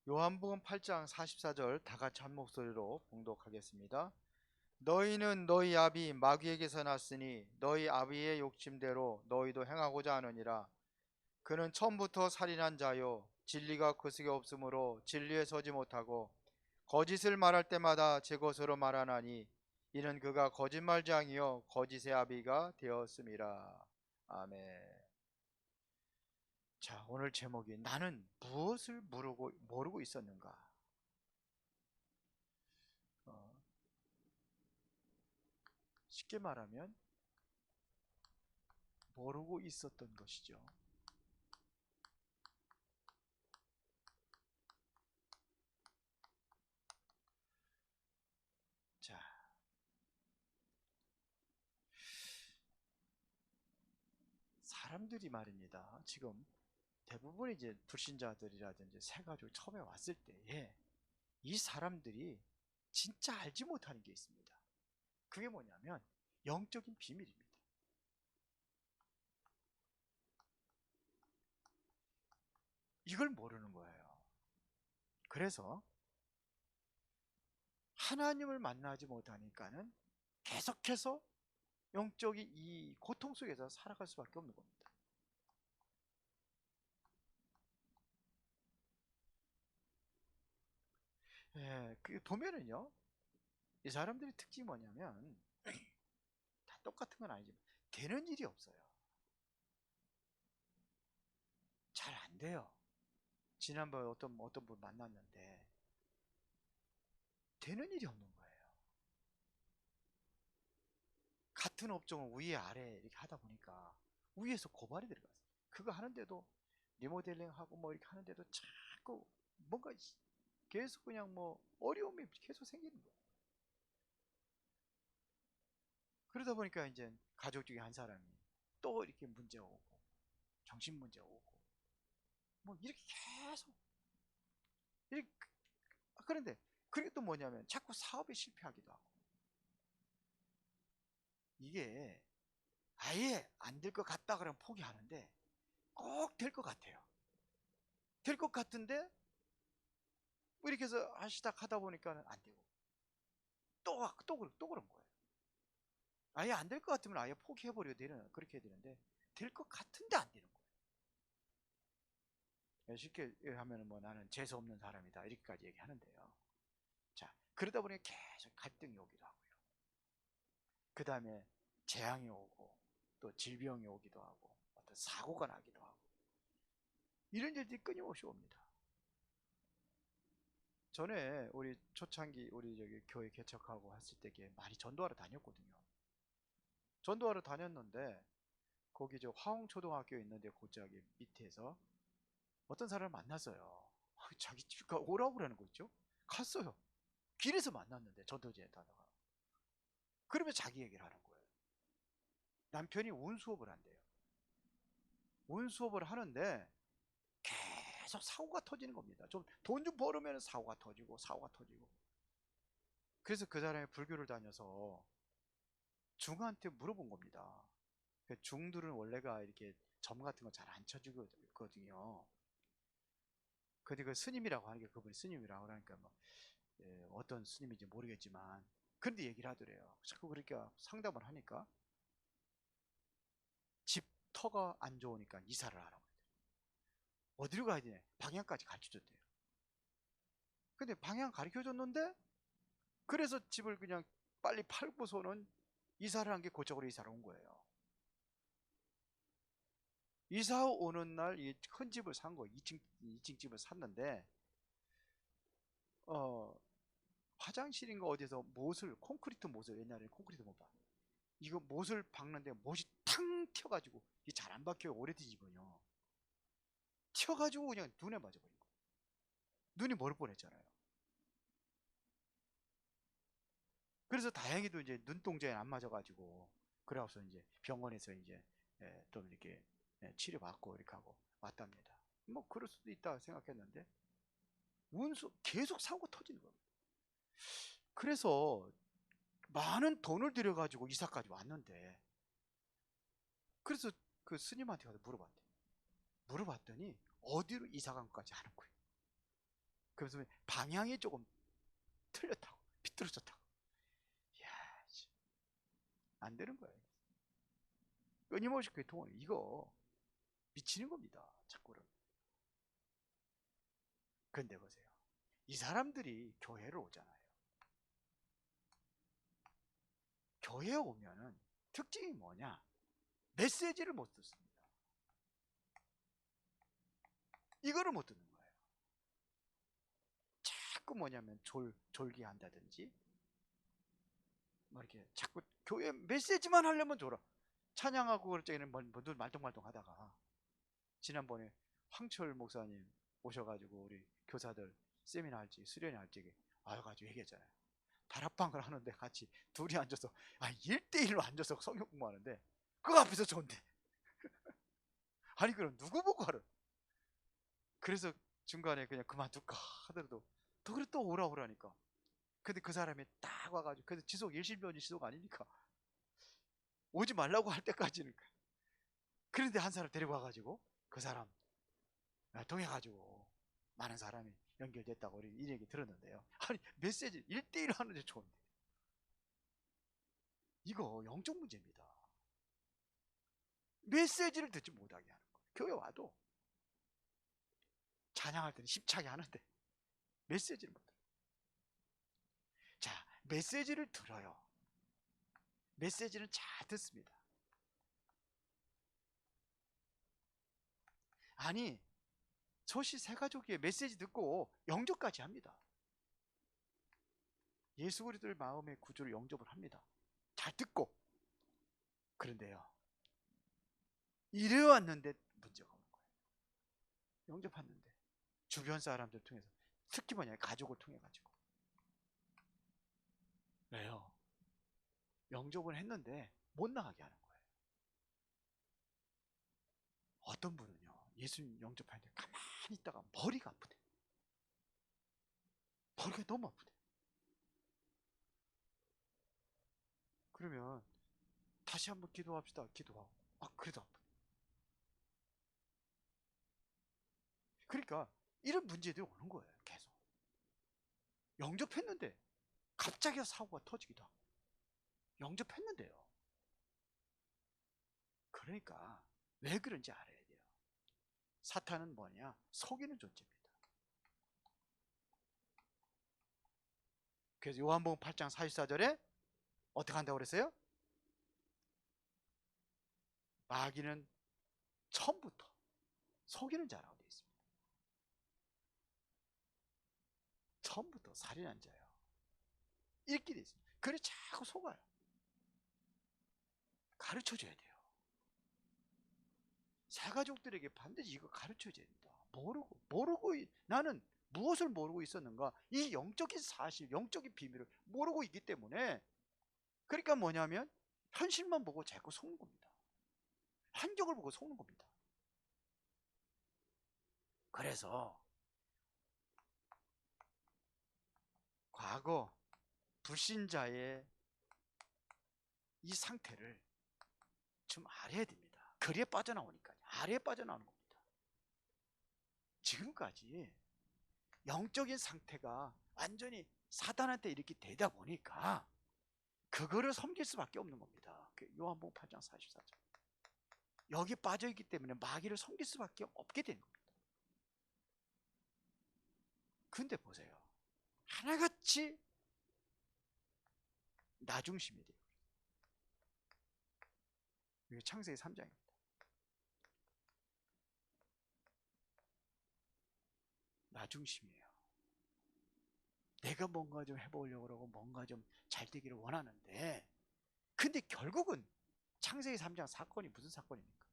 요한복음 8장 44절 다 같이 한 목소리로 봉독하겠습니다. 너희는 너희 아비 마귀에게서 났으니 너희 아비의 욕심대로 너희도 행하고자 하느니라. 그는 처음부터 살인한 자요 진리가 그 속에 없으므로 진리에 서지 못하고 거짓을 말할 때마다 제 것으로 말하나니 이는 그가 거짓말장이요 거짓의 아비가 되었음이라. 아멘. 자, 오늘 제목이 나는 무엇을 모르고 있었는가? 어, 쉽게 말하면 모르고 있었던 것이죠. 자, 사람들이 말입니다. 지금 대부분 이제 불신자들이라든지 새 가족이 처음에 왔을 때에 이 사람들이 진짜 알지 못하는 게 있습니다. 그게 뭐냐면 영적인 비밀입니다. 이걸 모르는 거예요. 그래서 하나님을 만나지 못하니까는 계속해서 영적인 이 고통 속에서 살아갈 수밖에 없는 겁니다. 예, 그 보면은요, 이 사람들의 특징이 뭐냐면 다 똑같은 건 아니지만 되는 일이 없어요. 잘 안 돼요. 지난번에 어떤 분 만났는데 되는 일이 없는 거예요. 같은 업종을 위에 아래 이렇게 하다 보니까 위에서 고발이 들어갔어요. 그거 하는데도 리모델링하고 뭐 이렇게 하는데도 자꾸 뭔가 계속 그냥 뭐 어려움이 계속 생기는 거예요. 그러다 보니까 이제 가족 중에 한 사람이 또 이렇게 문제 오고 정신 문제 오고 뭐 이렇게 계속 이렇게 그런데 그게 또 뭐냐면 자꾸 사업에 실패하기도 하고 이게 아예 안 될 것 같다 그러면 포기하는데 꼭 될 것 같아요. 될 것 같은데 뭐 이렇게 해서 하다 보니까는 안 되고 또 그런 거예요. 아예 안 될 것 같으면 아예 포기해버려야 되는 그렇게 해야 되는데 될 것 같은데 안 되는 거예요. 쉽게 하면 뭐 나는 재수 없는 사람이다 이렇게까지 얘기하는데요. 자, 그러다 보니 계속 갈등이 오기도 하고요. 그 다음에 재앙이 오고 또 질병이 오기도 하고 어떤 사고가 나기도 하고 이런 일들이 끊임없이 옵니다. 전에 우리 초창기 우리 저기 교회 개척하고 했을 때 많이 전도하러 다녔거든요. 전도하러 다녔는데 거기 저 화홍초등학교 있는데 그 저기 밑에서 어떤 사람을 만났어요. 자기 집 오라고 그러는 거 있죠? 갔어요. 길에서 만났는데 전도제에 다다가 그러면 자기 얘기를 하는 거예요. 남편이 운 수업을 한대요. 운 수업을 하는데 계속 사고가 터지는 겁니다. 좀 돈 좀 벌으면 사고가 터지고 사고가 터지고. 그래서 그 사람이 불교를 다녀서 중한테 물어본 겁니다. 중들은 원래가 이렇게 점 같은 거 잘 안 쳐주거든요. 근데 그 스님이라고 하는 게 그분이 스님이라고 하니까 뭐 어떤 스님인지 모르겠지만 그런데 얘기를 하더래요. 자꾸 그렇게 상담을 하니까 집터가 안 좋으니까 이사를 하라고. 어디로 가야 되냐? 방향까지 가르쳐 줬대요. 근데 방향 가르쳐 줬는데 그래서 집을 그냥 빨리 팔고서는 이사를 한 게 그쪽으로 이사를 온 거예요. 이사 오는 날 이 큰 집을 산 거, 2층 집을 샀는데 어 화장실인가 어디서 못을 콘크리트 못을 옛날에 콘크리트 못 봐. 이거 못을 박는데 못이 탕 튀어가지고 이게 잘 안 박혀요. 오래된 집은요. 튀어가지고 그냥 눈에 맞아버린 거. 눈이 멀 뻔했잖아요. 그래서 다행히도 이제 눈동자에 안 맞아가지고 그래서 이제 병원에서 이제 좀 이렇게 치료받고 이렇게 하고 왔답니다. 뭐 그럴 수도 있다 생각했는데 운수 계속 사고 터지는 겁니다. 그래서 많은 돈을 들여가지고 이사까지 왔는데 그래서 그 스님한테 가서 물어봤대. 물어봤더니 어디로 이사 간 것까지 하는 거예요. 그래서 방향이 조금 틀렸다고, 비뚤어졌다고. 이야, 안 되는 거예요. 끊임없이 교통을, 이거 미치는 겁니다. 자꾸는. 근데 보세요. 이 사람들이 교회를 오잖아요. 교회에 오면은 특징이 뭐냐? 메시지를 못 듣습니다. 이거를 못 듣는 거예요. 자꾸 뭐냐면 졸기한다든지, 뭐 이렇게 자꾸 교회 메시지만 하려면 졸아. 찬양하고 그럴 적에는 늘 말똥말똥 하다가, 지난번에 황철 목사님 오셔가지고 우리 교사들 세미나 할지 수련회 할지 와가지고 얘기했잖아요. 다락방을 하는데 같이 둘이 앉아서 1대1로 앉아서 성경 공부하는데 그 앞에서 좋은데 아니 그럼 누구 보고 하러. 그래서 중간에 그냥 그만둘까 하더라도 더 그래 또 오라 오라니까. 근데 그 사람이 딱 와가지고, 그래서 지속 일실변이 지속 아닙니까? 오지 말라고 할 때까지는. 그런데 한 사람 데리고 와가지고 그 사람 통해가지고 많은 사람이 연결됐다고 우리 이 얘기 들었는데요. 아니 메시지 1대1 하는데 좋은데, 이거 영적 문제입니다. 메시지를 듣지 못하게 하는 거예요. 교회 와도 찬양할 때는 힘차게 하는데 메시지를 못 들어요. 자, 메시지를 들어요. 메시지는 잘 듣습니다. 아니 소시 세 가족이 메시지 듣고 영접까지 합니다. 예수 그리스도의 마음의 구주를 영접을 합니다. 잘 듣고. 그런데요, 이래 왔는데 문제가 오는 거예요. 영접했는데 주변 사람들 통해서, 특히 뭐냐, 가족을 통해 가지고. 왜요? 영접을 했는데 못 나가게 하는 거예요. 어떤 분은요, 예수님 영접하는데 가만히 있다가 머리가 아프대. 머리가 너무 아프대. 그러면 다시 한번 기도합시다. 기도하고 그래도 아프대. 그러니까 이런 문제들이 오는 거예요. 계속 영접했는데 갑자기 사고가 터지기도 하고. 영접했는데요. 그러니까 왜 그런지 알아야 돼요. 사탄은 뭐냐? 속이는 존재입니다. 그래서 요한복음 8장 44절에 어떻게 한다고 그랬어요? 마귀는 처음부터 속이는 자라고 되어 있습니다. 처음부터 살인한 자예요. 이렇게 되어 있습니다. 그래 자꾸 속아요. 가르쳐줘야 돼요. 새가족들에게 반드시 이거 가르쳐줘야 됩니다. 모르고 나는 무엇을 모르고 있었는가? 이 영적인 사실, 영적인 비밀을 모르고 있기 때문에. 그러니까 뭐냐면 현실만 보고 자꾸 속는 겁니다. 환경을 보고 속는 겁니다. 그래서 과거 불신자의 이 상태를 좀 알아야 됩니다. 그리에 빠져나오니까요. 아래에 빠져나오는 겁니다. 지금까지 영적인 상태가 완전히 사단한테 이렇게 되다 보니까 그거를 섬길 수밖에 없는 겁니다. 요한복음 8장 44절. 여기 빠져있기 때문에 마귀를 섬길 수밖에 없게 되는 겁니다. 근데 보세요. 하나같이 나중심이 돼요. 이게 창세기 3장입니다. 나중심이에요. 내가 뭔가 좀 해보려고 그러고 뭔가 좀 잘 되기를 원하는데, 근데 결국은 창세기 3장 사건이 무슨 사건입니까?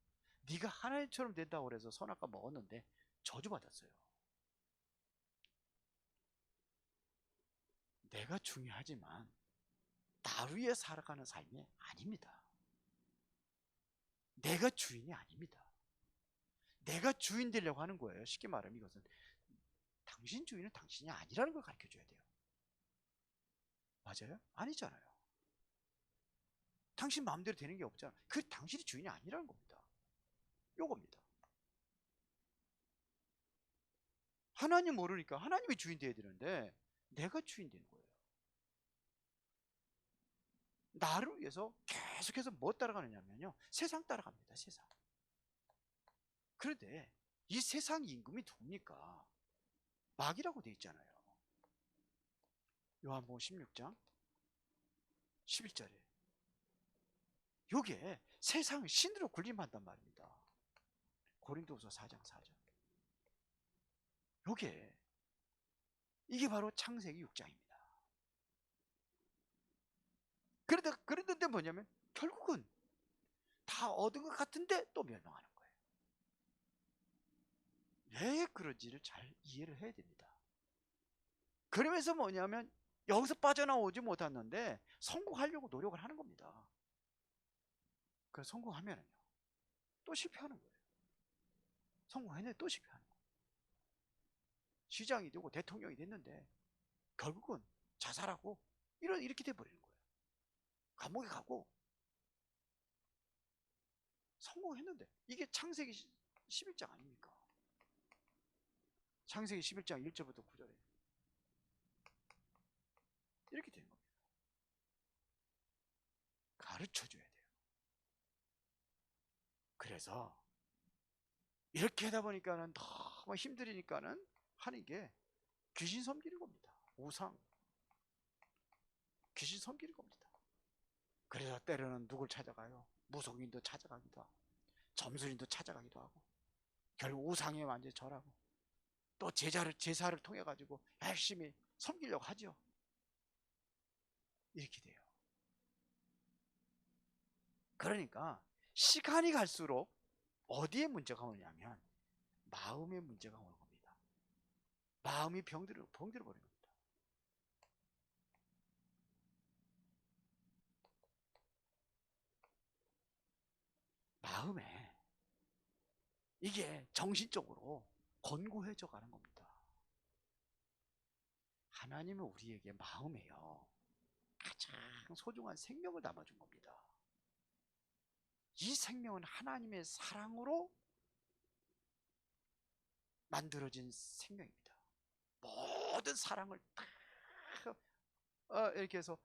네가 하나님처럼 된다고 그래서 선악과 먹었는데 저주받았어요. 내가 중요하지만 나 위에 살아가는 삶이 아닙니다. 내가 주인이 아닙니다. 내가 주인 되려고 하는 거예요. 쉽게 말하면 이것은 당신 주인은 당신이 아니라는 걸 가르쳐줘야 돼요. 맞아요? 아니잖아요. 당신 마음대로 되는 게 없잖아. 그 당신이 주인이 아니라는 겁니다. 요겁니다. 하나님 모르니까 하나님이 주인 돼야 되는데 내가 주인 되는 거예요. 나를 위해서 계속해서 뭐 따라가느냐면요, 세상 따라갑니다. 세상. 그런데 이 세상 임금이 누굽니까? 마귀라고 되어 있잖아요. 요한복음 16장 11절에 요게 세상 신으로 군림한단 말입니다. 고린도후서 4장 4절. 요게 이게 바로 창세기 6장입니다. 그런데 뭐냐면 결국은 다 얻은 것 같은데 또 멸망하는 거예요. 왜 그런지를 잘 이해를 해야 됩니다. 그러면서 뭐냐면 여기서 빠져나오지 못했는데 성공하려고 노력을 하는 겁니다. 그래서 성공하면은요 또 실패하는 거예요. 성공했는데 또 실패하는 거예요. 시장이 되고 대통령이 됐는데 결국은 자살하고 이렇게 돼버리는 거예요. 감옥에 가고. 성공했는데 이게 창세기 11장 아닙니까? 창세기 11장 1절부터 9절에 이렇게 되는 겁니다. 가르쳐줘야 돼요. 그래서 이렇게 하다 보니까는 너무 힘들으니까는 하는 게 귀신 섬기는 겁니다. 우상. 귀신 섬기는 겁니다. 그래서 때로는 누굴 찾아가요? 무속인도 찾아가기도 하고 점술인도 찾아가기도 하고 결국 우상에 완전히 절하고 또 제사를 통해 가지고 열심히 섬기려고 하죠. 이렇게 돼요. 그러니까 시간이 갈수록 어디에 문제가 오냐면 마음의 문제가 오는 겁니다. 마음이 병들어 버리는 겁니다. 마음에 이게 정신적으로 권고해져 가는 겁니다. 하나님은 우리에게 마음에요 가장 소중한 생명을 담아준 겁니다. 이 생명은 하나님의 사랑으로 만들어진 생명입니다. 모든 사랑을 다 이렇게 해서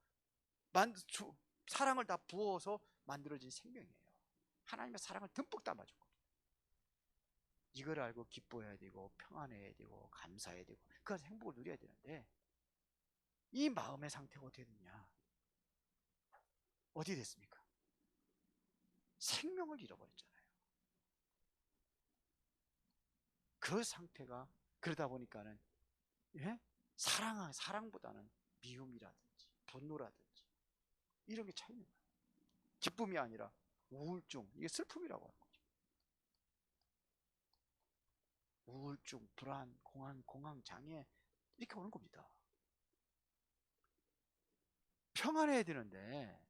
사랑을 다 부어서 만들어진 생명이에요. 하나님의 사랑을 듬뿍 담아준 겁니다. 이걸 알고 기뻐해야 되고 평안해야 되고 감사해야 되고 그래서 행복을 누려야 되는데 이 마음의 상태가 어떻게 됐냐? 어디 됐습니까? 생명을 잃어버렸잖아요. 그 상태가 그러다 보니까는 예? 사랑보다는 미움이라든지 분노라든지 이런 게 차이는 거예요. 기쁨이 아니라 우울증, 이게 슬픔이라고 하는 거죠. 우울증, 불안, 공황 장애 이렇게 오는 겁니다. 평안해야 되는데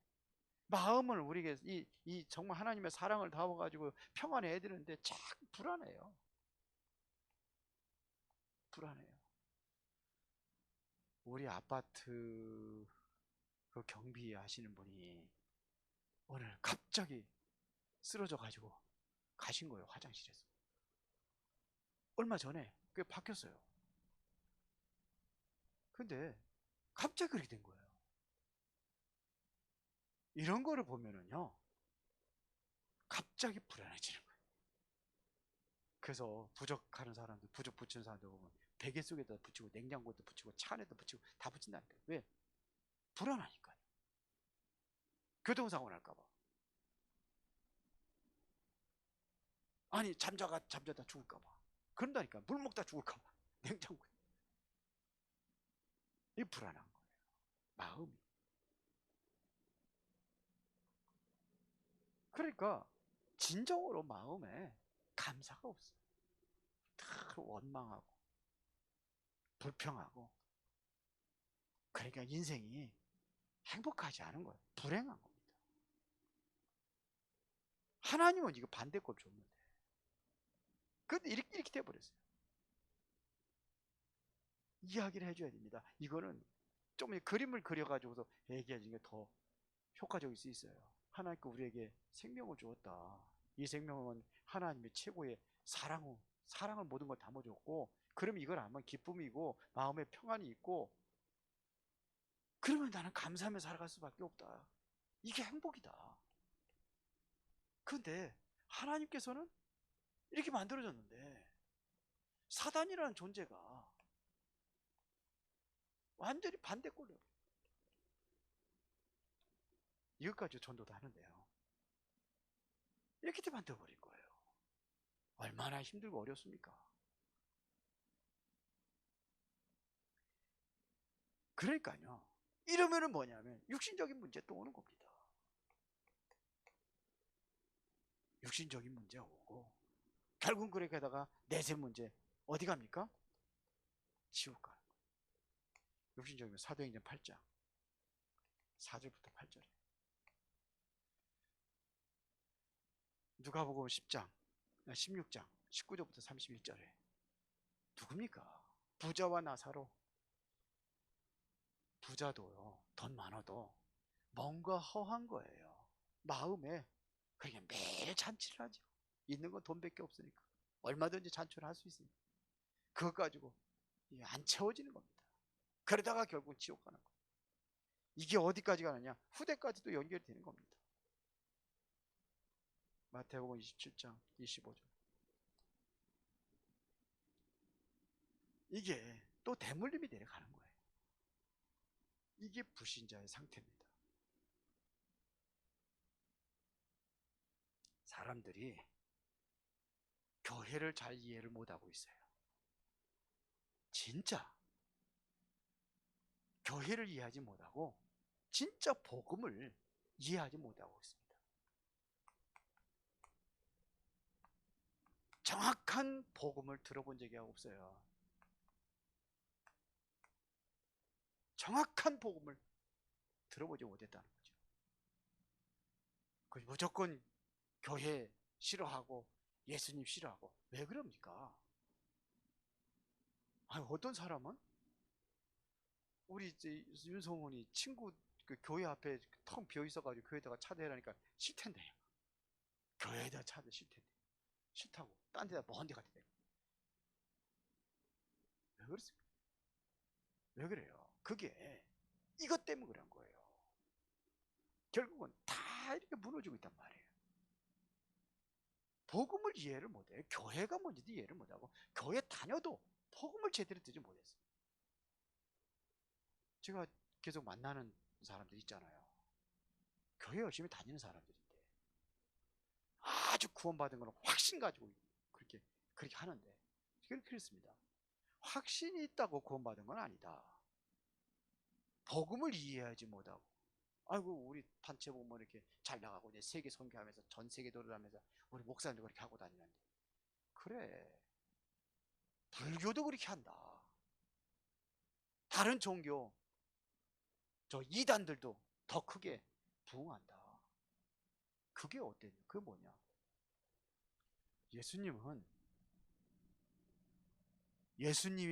마음을 우리에게 이 정말 하나님의 사랑을 담아가지고 평안해야 되는데 자꾸 불안해요. 불안해요. 우리 아파트 그 경비 하시는 분이 오늘 갑자기 쓰러져 가지고 가신 거예요. 화장실에서. 얼마 전에 그게 바뀌었어요. 근데 갑자기 그렇게 된 거예요. 이런 거를 보면은요 갑자기 불안해지는 거예요. 그래서 부적하는 사람들, 부적 붙이는 사람들 보면 베개 속에다 붙이고 냉장고에다 붙이고 차 안에다 붙이고 다 붙인다니까요. 왜? 불안하니까요. 교통사고 날까봐. 아니 잠자다 죽을까봐. 그런다니까. 물 먹다 죽을까봐. 냉장고에. 이 불안한 거예요. 마음이. 그러니까 진정으로 마음에 감사가 없어요. 다 원망하고 불평하고. 그러니까 인생이 행복하지 않은 거예요. 불행한 겁니다. 하나님은 이거 반대꼴 줬는데. 근데 이렇게 돼버렸어요. 이야기를 해줘야 됩니다. 이거는 좀 그림을 그려가지고서 얘기해주는 게 더 효과적일 수 있어요. 하나님께 우리에게 생명을 주었다. 이 생명은 하나님의 최고의 사랑을 모든 걸 담아줬고 그럼 이걸 하면 기쁨이고 마음의 평안이 있고, 그러면 나는 감사하며 살아갈 수밖에 없다. 이게 행복이다. 그런데 하나님께서는 이렇게 만들어졌는데 사단이라는 존재가 완전히 반대꼴로 이것까지 전도도 하는데요. 이렇게 만들어버린 거예요. 얼마나 힘들고 어렵습니까? 그러니까요. 이러면은 뭐냐면 육신적인 문제 또 오는 겁니다. 육신적인 문제 오고, 결국은 그렇게다가 내세 문제 어디 갑니까? 지옥 가는 거예요. 육신적이면 사도행전 8장 4절부터 8절에, 누가복음 10장 16장 19절부터 31절에 누굽니까? 부자와 나사로. 부자도요, 돈 많아도 뭔가 허한 거예요. 마음에. 그냥 매일 잔치를 하죠. 있는 건 돈밖에 없으니까 얼마든지 잔치를 할 수 있으니까 그것 가지고 안 채워지는 겁니다. 그러다가 결국 지옥 가는 거예요. 이게 어디까지 가느냐? 후대까지도 연결이 되는 겁니다. 마태복음 27장 25절. 이게 또 대물림이 내려가는 거예요. 이게 불신자의 상태입니다. 사람들이 교회를 잘 이해를 못하고 있어요. 진짜 교회를 이해하지 못하고 진짜 복음을 이해하지 못하고 있습니다. 정확한 복음을 들어본 적이 없어요. 정확한 복음을 들어보지 못했다는 거죠. 무조건 교회 싫어하고 예수님 싫어하고. 왜 그럽니까? 아니, 어떤 사람은 우리 윤성훈이 친구 그 교회 앞에 텅 비어 있어가지고 교회에다가 차대라니까 싫텐데요. 교회에다 차대 싫텐데, 싫다고 딴 데다 먼 데 같은데. 왜 그렇습니까? 왜 그래요? 그게 이것 때문에 그런 거예요. 결국은 다 이렇게 무너지고 있단 말이에요. 복음을 이해를 못해요. 교회가 뭔지도 이해를 못하고, 교회 다녀도 복음을 제대로 듣지 못했어요. 제가 계속 만나는 사람들 있잖아요. 교회 열심히 다니는 사람들인데 아주 구원받은 거는 확신 가지고 그렇게 하는데, 그렇습니다. 확신이 있다고 구원받은 건 아니다. 복음을 이해하지 못하고, 아이고 우리 단체 보면 이렇게 잘 나가고 이제 세계 선교하면서 전 세계 돌아다니면서 우리 목사님도 그렇게 하고 다니는데, 그래, 불교도 그렇게 한다. 다른 종교 저 이단들도 더 크게 부흥한다. 그게 어땠냐? 그게 뭐냐? 예수님이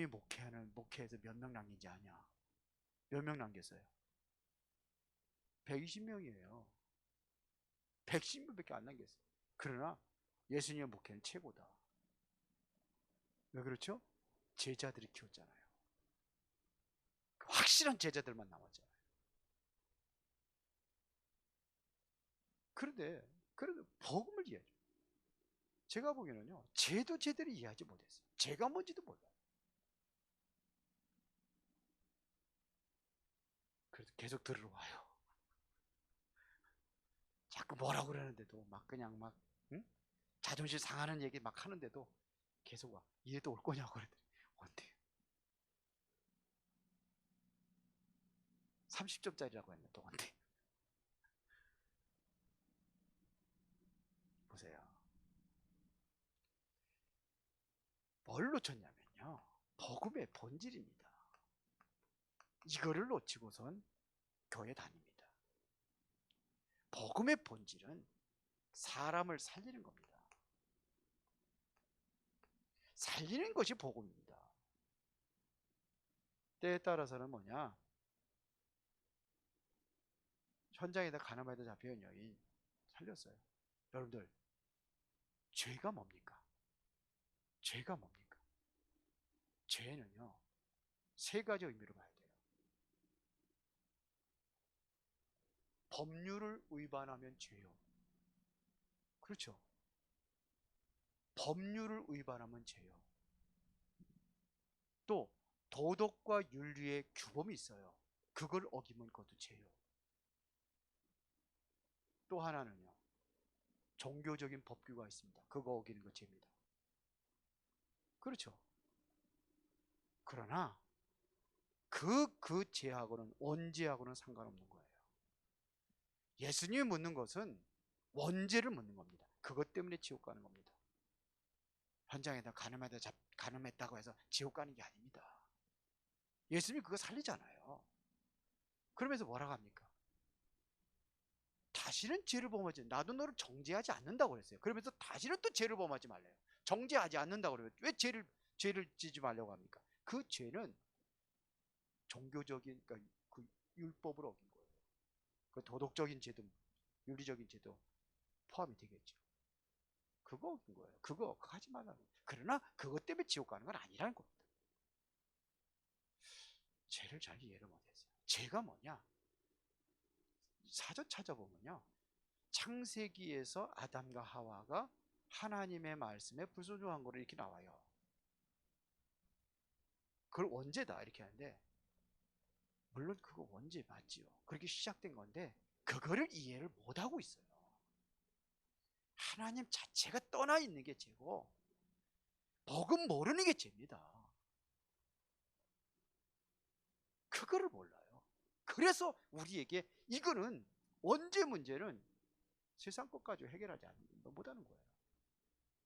목회에서 몇 명 남긴지 아냐? 몇 명 남겼어요? 120명이에요. 110명밖에 안 남겼어요. 그러나 예수님의 목회는 최고다. 왜 그렇죠? 제자들이 키웠잖아요. 확실한 제자들만 남았잖아요. 그런데 복음을 이해하죠. 제가 보기에는요, 쟤도 제대로 이해하지 못했어요. 제가 뭔지도 몰라요. 그래서 계속 들으러 와요. 자꾸 뭐라고 그러는데도 막 그냥 막, 응? 자존심 상하는 얘기 막 하는데도 계속 와. 이래도 올 거냐고 그랬더니 온대요. 30점짜리라고 했는데 또 온대요. 보세요. 뭘 놓쳤냐면요, 복음의 본질입니다. 이거를 놓치고선 교회 다닙니다. 복음의 본질은 사람을 살리는 겁니다. 살리는 것이 복음입니다. 때에 따라서는 뭐냐, 현장에다 가늠하다 잡혀온 여인 살렸어요. 여러분들, 죄가 뭡니까? 죄가 뭡니까? 죄는요, 세 가지 의미로 봐야 돼요. 법률을 위반하면 죄요. 그렇죠. 법률을 위반하면 죄요. 또 도덕과 윤리의 규범이 있어요. 그걸 어기면 그것도 죄요. 또 하나는요, 종교적인 법규가 있습니다. 그거 어기는 거 죄입니다. 그렇죠. 그러나 그 죄하고는 원죄하고는 상관없는 거예요. 예수님이 묻는 것은 원죄를 묻는 겁니다. 그것 때문에 지옥 가는 겁니다. 현장에다 가늠했다고 해서 지옥 가는 게 아닙니다. 예수님이 그거 살리잖아요. 그러면서 뭐라고 합니까? 다시는 죄를 범하지, 나도 너를 정죄하지 않는다고 그랬어요. 그러면서 다시는 또 죄를 범하지 말래요. 정죄하지 않는다고 그러면 왜 죄를 지지 말려고 합니까? 그 죄는 종교적인, 그러니까 그 율법을 어긴 거예요. 그 도덕적인 죄도, 윤리적인 죄도 포함이 되겠죠. 그거 어긴 거예요. 그거 하지 말라는 거예요. 그러나 그것 때문에 지옥 가는 건 아니라는 겁니다. 죄를 잘 이해를 못했어요. 죄가 뭐냐? 사전 찾아보면요, 창세기에서 아담과 하와가 하나님의 말씀에 불순종한 거로 이렇게 나와요. 그걸 원죄다 이렇게 하는데, 물론 그거 원죄 맞지요. 그렇게 시작된 건데 그거를 이해를 못하고 있어요. 하나님 자체가 떠나 있는 게 죄고 복음 모르는 게 죄입니다. 그거를 몰라요. 그래서 우리에게 이거는 원죄 문제는 세상 것 가지고 해결하지 못하는 거예요.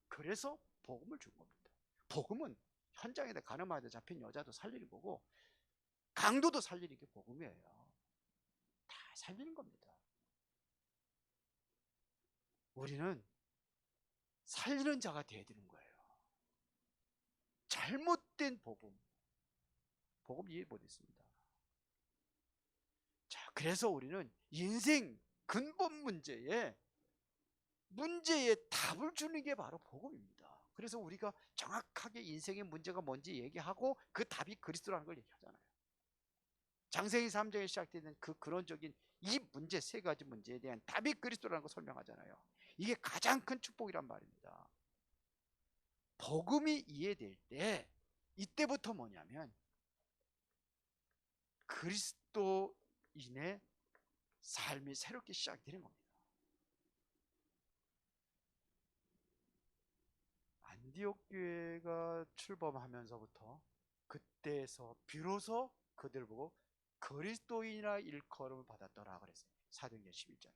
그래서 복음을 준 겁니다. 복음은 현장에다 가늠하다 잡힌 여자도 살리는 거고 강도도 살리는 게 복음이에요. 다 살리는 겁니다. 우리는 살리는 자가 되어야 되는 거예요. 잘못된 복음 이해 못했습니다. 자, 그래서 우리는 인생 근본 문제에 답을 주는 게 바로 복음입니다. 그래서 우리가 정확하게 인생의 문제가 뭔지 얘기하고 그 답이 그리스도라는 걸 얘기하잖아요. 장세기 3장에 시작되는 그 근원적인 이 문제, 세 가지 문제에 대한 답이 그리스도라는 걸 설명하잖아요. 이게 가장 큰 축복이란 말입니다. 복음이 이해될 때 이때부터 뭐냐면 그리스도인의 삶이 새롭게 시작되는 겁니다. 안디옥 교회가 출범하면서부터 그때에서 비로소 그들 보고 그리스도인이라 일컬음을 받았더라 그랬어요. 사도행전 11장.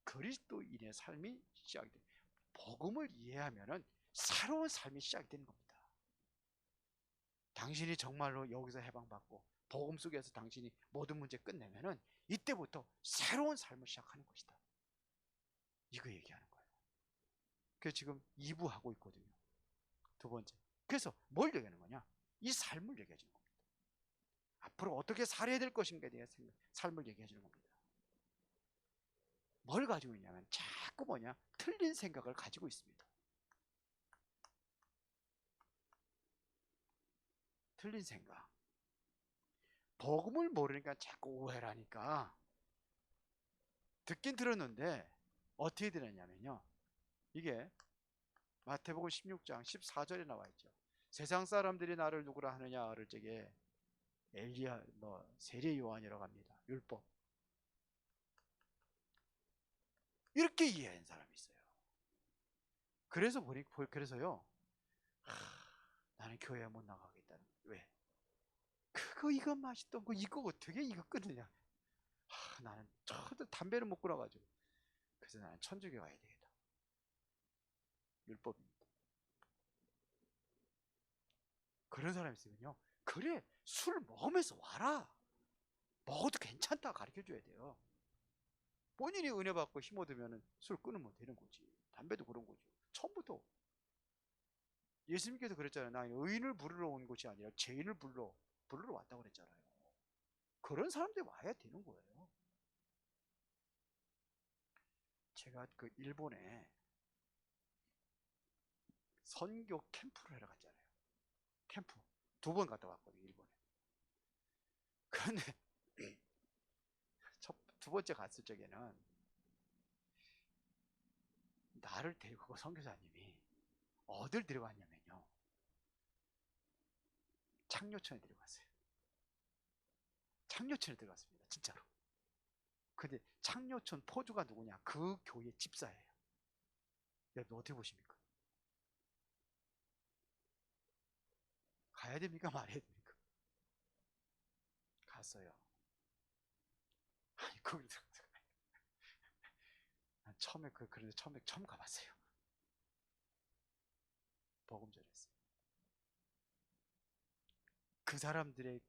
그리스도인의 삶이 시작이 돼요. 복음을 이해하면은 새로운 삶이 시작이 되는 겁니다. 당신이 정말로 여기서 해방받고 복음 속에서 당신이 모든 문제 끝내면은 이때부터 새로운 삶을 시작하는 것이다. 이거 얘기하는 거예요. 그래서 지금 2부 하고 있거든요. 두 번째. 그래서 뭘 얘기하는 거냐? 이 삶을 얘기해 주는 겁니다. 앞으로 어떻게 살아야 될 것인가에 대한 삶을 얘기해 주는 겁니다. 뭘 가지고 있냐면 자꾸 뭐냐? 틀린 생각을 가지고 있습니다. 틀린 생각. 복음을 모르니까 자꾸 오해를 하니까 듣긴 들었는데 어떻게 들었냐면요. 이게 마태복음 16장 14절에 나와 있죠. 세상 사람들이 나를 누구라 하느냐를 저게 엘리야 세례 요한이라고 합니다. 율법. 이렇게 이해한 사람이 있어요. 그래서요. 나는 교회 못 나가겠다는. 왜? 그거 이거 맛있던 거 이거 어떻게 이거 끊느냐? 나는 저도 담배를 못 끊어가지고. 그래서 나는 천주교 가야 되겠다. 율법입니다. 그런 사람이 있으면요. 그래 술 먹으면서 와라. 먹어도 괜찮다 가르쳐줘야 돼요. 본인이 은혜 받고 힘 얻으면 술 끊으면 되는 거지. 담배도 그런 거죠. 처음부터 예수님께서 그랬잖아요. 나 의인을 부르러 온 것이 아니라 죄인을 부르러 왔다고 그랬잖아요. 그런 사람들이 와야 되는 거예요. 제가 그 일본에 선교 캠프를 하러 갔잖아요. 캠프 2번 갔다 왔거든요, 일본에. 그런데 두 번째 갔을 적에는 나를 데리고 그 선교사님이 어딜 데려갔냐면요, 창녀촌에 데려갔어요. 창녀촌에 들어갔습니다, 진짜로. 근데 창녀촌 포주가 누구냐? 그 교회 집사예요. 여러분 어떻게 보십니까? 가야 됩니까? 말해야 됩니까? 갔어요. 아니 거기 처음에 그런데 처음 가봤어요. 복음 전했어요. 그 사람들의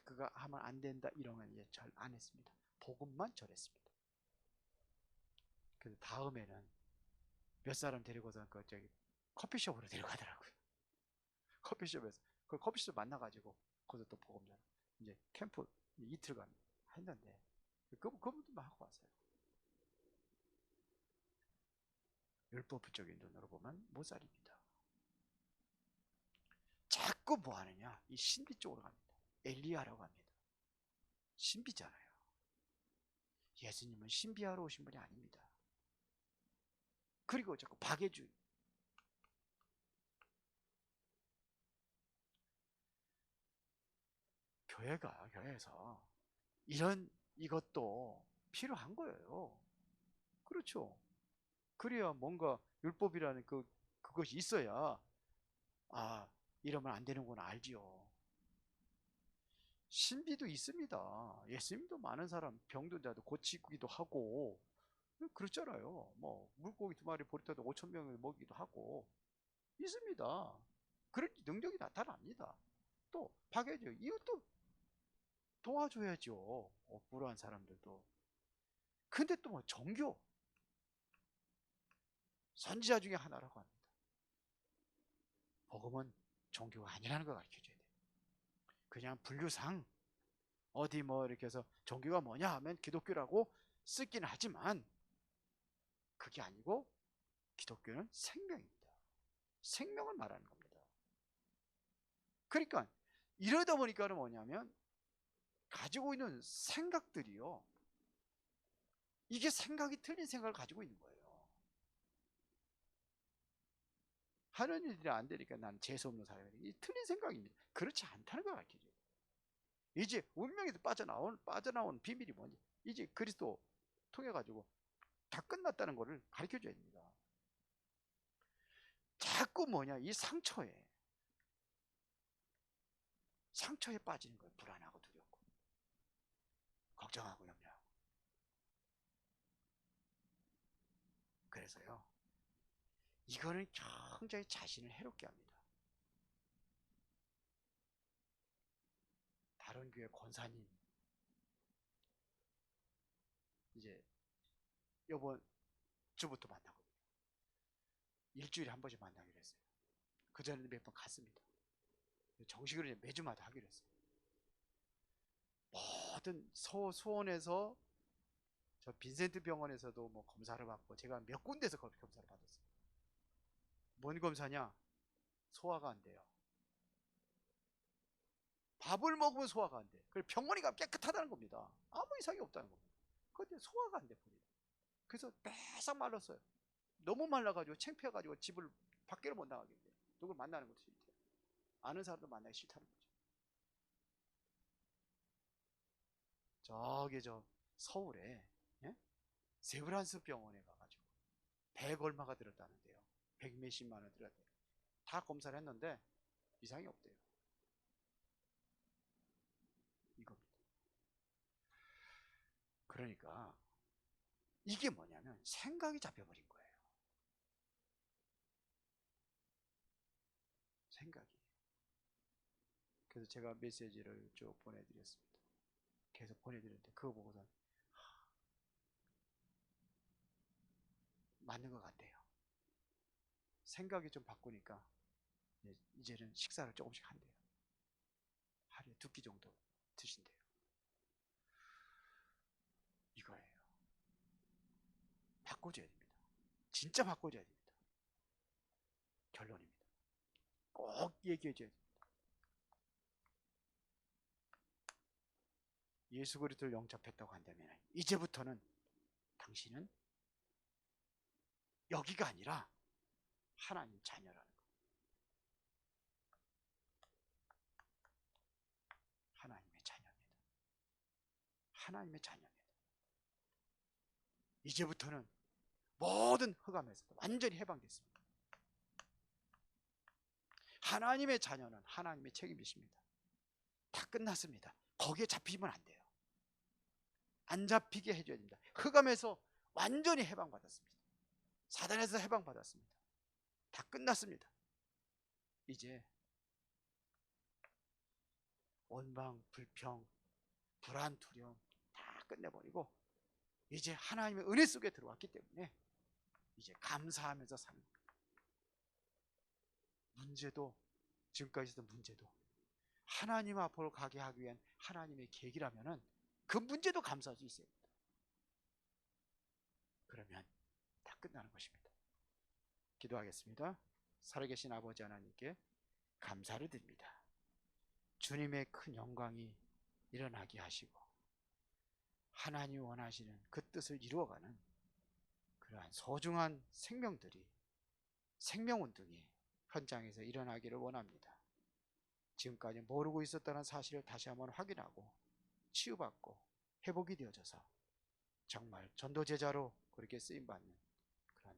그가 하면 안 된다 이런 건 잘 안 했습니다. 복음만 전했습니다. 그래서 다음에는 몇 사람 데리고서 그 저기 커피숍으로 데려가더라고요. 커피숍에서 그 커피숍 만나가지고 거기서 또 복음 전 이제 캠프 이틀간 했는데 그분도 하고 왔어요. 율법적인 눈으로 보면 모살입니다. 자꾸 뭐 하느냐? 이 신비 쪽으로 갑니다. 엘리야라고 합니다. 신비잖아요. 예수님은 신비하러 오신 분이 아닙니다. 그리고 자꾸 박해주의. 교회에서 이것도 필요한 거예요. 그렇죠. 그래야 뭔가 율법이라는 그것이 있어야, 아, 이러면 안 되는구나 알지요. 신비도 있습니다. 예수님도 많은 사람 병든 자도 고치기도 하고 그렇잖아요. 뭐 물고기 2마리 보리떡도 5천 명을 먹이기도 하고 있습니다. 그런 능력이 나타납니다. 또 박해죠. 이것도 도와줘야죠. 불우한 사람들도. 근데 또 뭐 종교 선지자 중에 하나라고 합니다. 복음은 종교가 아니라는 걸 가르쳐줘야 돼요. 그냥 분류상 어디 뭐 이렇게 해서 종교가 뭐냐 하면 기독교라고 쓰기는 하지만 그게 아니고 기독교는 생명입니다. 생명을 말하는 겁니다. 그러니까 이러다 보니까는 뭐냐면 가지고 있는 생각들이요, 이게 생각이 틀린 생각을 가지고 있는 거예요. 하는 일들이 안 되니까 난 재수없는 사람이에요. 이 틀린 생각입니다. 그렇지 않다는 걸 가르쳐줘요. 이제 운명에서 빠져나온 비밀이 뭔지 이제 그리스도 통해 가지고 다 끝났다는 것을 가르쳐줘야 됩니다. 자꾸 뭐냐, 이 상처에 빠지는 거예요. 불안하고 두렵고 걱정하고 염려하고. 그래서요, 이거는 굉장히 자신을 해롭게 합니다. 다른 교회 권사님 이제 요번 주부터 만나거든요. 일주일에 한 번씩 만나기로 했어요. 그전에는 몇 번 갔습니다. 정식으로 이제 매주마다 하기로 했어요. 모든 수원에서 저 빈센트 병원에서도 뭐 검사를 받고 제가 몇 군데서 검사를 받았어요. 뭔 검사냐? 소화가 안 돼요. 밥을 먹으면 소화가 안 돼. 그래서 병원이 가면 깨끗하다는 겁니다. 아무 이상이 없다는 겁니다. 그런데 소화가 안 돼버려요. 그래서 빼싹 말랐어요. 너무 말라가지고 창피해가지고 집을 밖으로 못 나가겠대요. 누굴 만나는 것도 싫대요. 아는 사람도 만나기 싫다는 거죠. 저기 저 서울에, 예? 세브란스 병원에 가가지고 100 얼마가 들었다는데요. 100 몇십만 원 들었대요. 다 검사를 했는데 이상이 없대요. 이겁니다. 그러니까 이게 뭐냐면 생각이 잡혀버린 거예요. 생각이. 그래서 제가 메시지를 쭉 보내드렸습니다. 계속 보내드렸는데 그거 보고선 맞는 것 같아요. 생각이 좀 바꾸니까 이제는 식사를 조금씩 한대요. 하루에 2끼 정도 드신대요. 이거예요. 바꿔줘야 됩니다. 진짜 바꿔줘야 됩니다. 결론입니다. 꼭 얘기해 줘야 돼. 예수 그리스도를 영접했다고 한다면 이제부터는 당신은 여기가 아니라 하나님 자녀라는 거예요. 하나님의 자녀입니다. 하나님의 자녀입니다. 이제부터는 모든 흑암에서도 완전히 해방됐습니다. 하나님의 자녀는 하나님의 책임이십니다. 다 끝났습니다. 거기에 잡히면 안 돼요. 안 잡히게 해줘야 됩니다. 흑암에서 완전히 해방받았습니다. 사단에서 해방받았습니다. 다 끝났습니다. 이제 원망, 불평, 불안, 두려움 다 끝내버리고 이제 하나님의 은혜 속에 들어왔기 때문에 이제 감사하면서 사는 거예요. 문제도, 지금까지 있었던 문제도 하나님 앞으로 가게 하기 위한 하나님의 계획이라면 그 문제도 감사할 수 있어야 됩니다. 그러면 다 끝나는 것입니다. 기도하겠습니다. 살아계신 아버지 하나님께 감사를 드립니다. 주님의 큰 영광이 일어나게 하시고 하나님이 원하시는 그 뜻을 이루어가는 그러한 소중한 생명들이, 생명운동이 현장에서 일어나기를 원합니다. 지금까지 모르고 있었다는 사실을 다시 한번 확인하고 치유받고 회복이 되어져서 정말 전도제자로 그렇게 쓰임받는 그런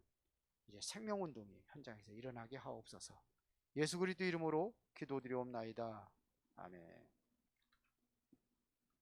이제 생명운동이 현장에서 일어나게 하옵소서. 예수 그리스도 이름으로 기도드리옵나이다. 아멘.